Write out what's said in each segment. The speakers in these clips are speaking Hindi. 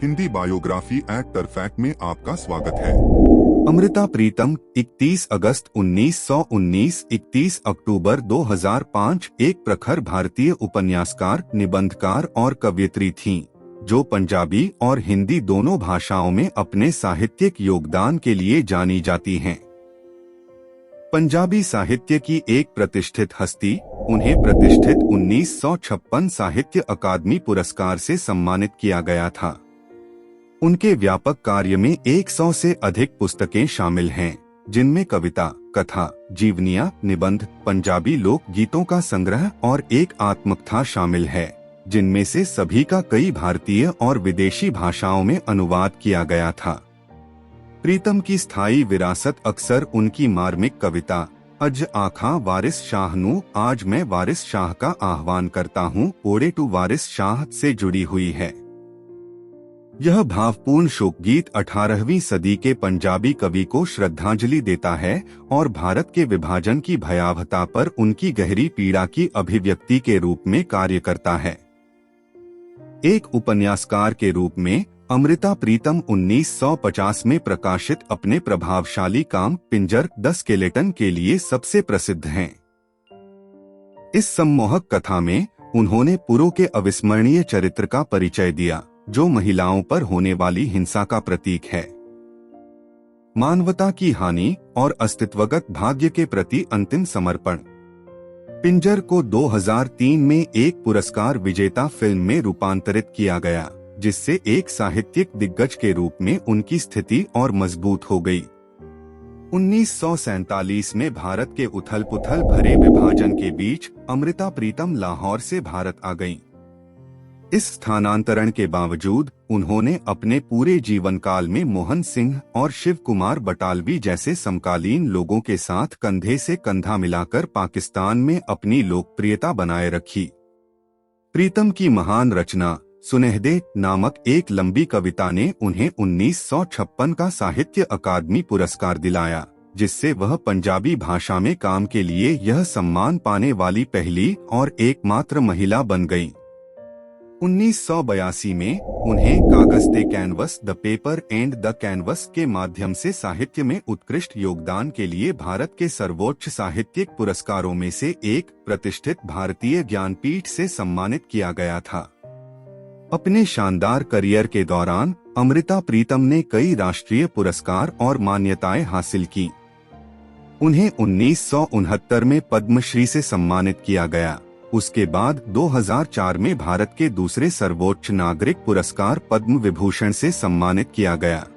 हिंदी बायोग्राफी एक्टर फैक्ट में आपका स्वागत है। अमृता प्रीतम 31 अगस्त 1919 31 अक्टूबर 2005 एक प्रखर भारतीय उपन्यासकार, निबंधकार और कवयित्री थीं, जो पंजाबी और हिंदी दोनों भाषाओं में अपने साहित्यिक योगदान के लिए जानी जाती हैं। पंजाबी साहित्य की एक प्रतिष्ठित हस्ती, उन्हें प्रतिष्ठित 1956 साहित्य अकादमी पुरस्कार से सम्मानित किया गया था। उनके व्यापक कार्य में 100 से अधिक पुस्तकें शामिल हैं, जिनमें कविता, कथा, जीवनियां, निबंध, पंजाबी लोक गीतों का संग्रह और एक आत्मकथा शामिल है, जिनमें से सभी का कई भारतीय और विदेशी भाषाओं में अनुवाद किया गया था। प्रीतम की स्थायी विरासत अक्सर उनकी मार्मिक कविता अज आखा वारिस शाह नू आज मैं वारिस शाह का आह्वान करता हूँ ओडे टू वारिस शाह से जुड़ी हुई है। यह भावपूर्ण शोकगीत 18वीं सदी के पंजाबी कवि को श्रद्धांजलि देता है और भारत के विभाजन की भयावहता पर उनकी गहरी पीड़ा की अभिव्यक्ति के रूप में कार्य करता है। एक उपन्यासकार के रूप में अमृता प्रीतम 1950 में प्रकाशित अपने प्रभावशाली काम पिंजर द स्केलेटन के लिए सबसे प्रसिद्ध हैं। इस सम्मोहक कथा में उन्होंने पुरो के अविस्मरणीय चरित्र का परिचय दिया, जो महिलाओं पर होने वाली हिंसा का प्रतीक है। मानवता की हानि और अस्तित्वगत भाग्य के प्रति अंतिम समर्पण। पिंजर को 2003 में एक पुरस्कार विजेता फिल्म में रूपांतरित किया गया, जिससे एक साहित्यिक दिग्गज के रूप में उनकी स्थिति और मजबूत हो गई। 1947 में भारत के उथल-पुथल भरे विभाजन के बीच अमृता प्रीतम लाहौर से भारत आ गईं। इस स्थानांतरण के बावजूद उन्होंने अपने पूरे जीवन काल में मोहन सिंह और शिव कुमार बटालवी जैसे समकालीन लोगों के साथ कंधे से कंधा मिलाकर पाकिस्तान में अपनी लोकप्रियता बनाए रखी। प्रीतम की महान रचना सुनेहदे नामक एक लंबी कविता ने उन्हें 1956 का साहित्य अकादमी पुरस्कार दिलाया, जिससे वह पंजाबी भाषा में काम के लिए यह सम्मान पाने वाली पहली और एकमात्र महिला बन गईं। 1982 में उन्हें कागज ते canvas the paper and the canvas के माध्यम से साहित्य में उत्कृष्ट योगदान के लिए भारत के सर्वोच्च साहित्यिक पुरस्कारों में से एक प्रतिष्ठित भारतीय ज्ञानपीठ से सम्मानित किया गया था। अपने शानदार करियर के दौरान अमृता प्रीतम ने कई राष्ट्रीय पुरस्कार और मान्यताएं हासिल की। उन्हें 1969 में पद्मश्री से सम्मानित किया गया। उसके बाद 2004 में भारत के दूसरे सर्वोच्च नागरिक पुरस्कार पद्म विभूषण से सम्मानित किया गया।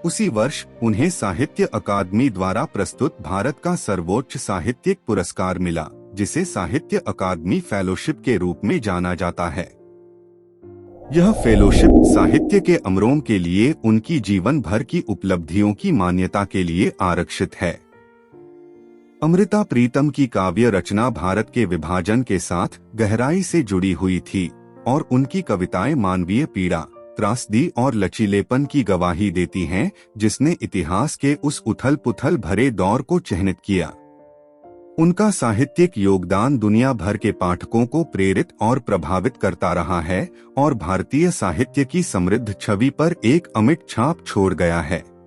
उसी वर्ष उन्हें साहित्य अकादमी द्वारा प्रस्तुत भारत का सर्वोच्च साहित्यिक पुरस्कार मिला, जिसे साहित्य अकादमी फेलोशिप के रूप में जाना जाता है। यह फेलोशिप साहित्य के अमरों के लिए उनकी जीवन भर की उपलब्धियों की मान्यता के लिए आरक्षित है। अमृता प्रीतम की काव्य रचना भारत के विभाजन के साथ गहराई से जुड़ी हुई थी और उनकी कविताएं मानवीय पीड़ा, त्रासदी और लचीलेपन की गवाही देती हैं, जिसने इतिहास के उस उथल-पुथल भरे दौर को चिह्नित किया। उनका साहित्यिक योगदान दुनिया भर के पाठकों को प्रेरित और प्रभावित करता रहा है और भारतीय साहित्य की समृद्ध छवि पर एक अमिट छाप छोड़ गया है।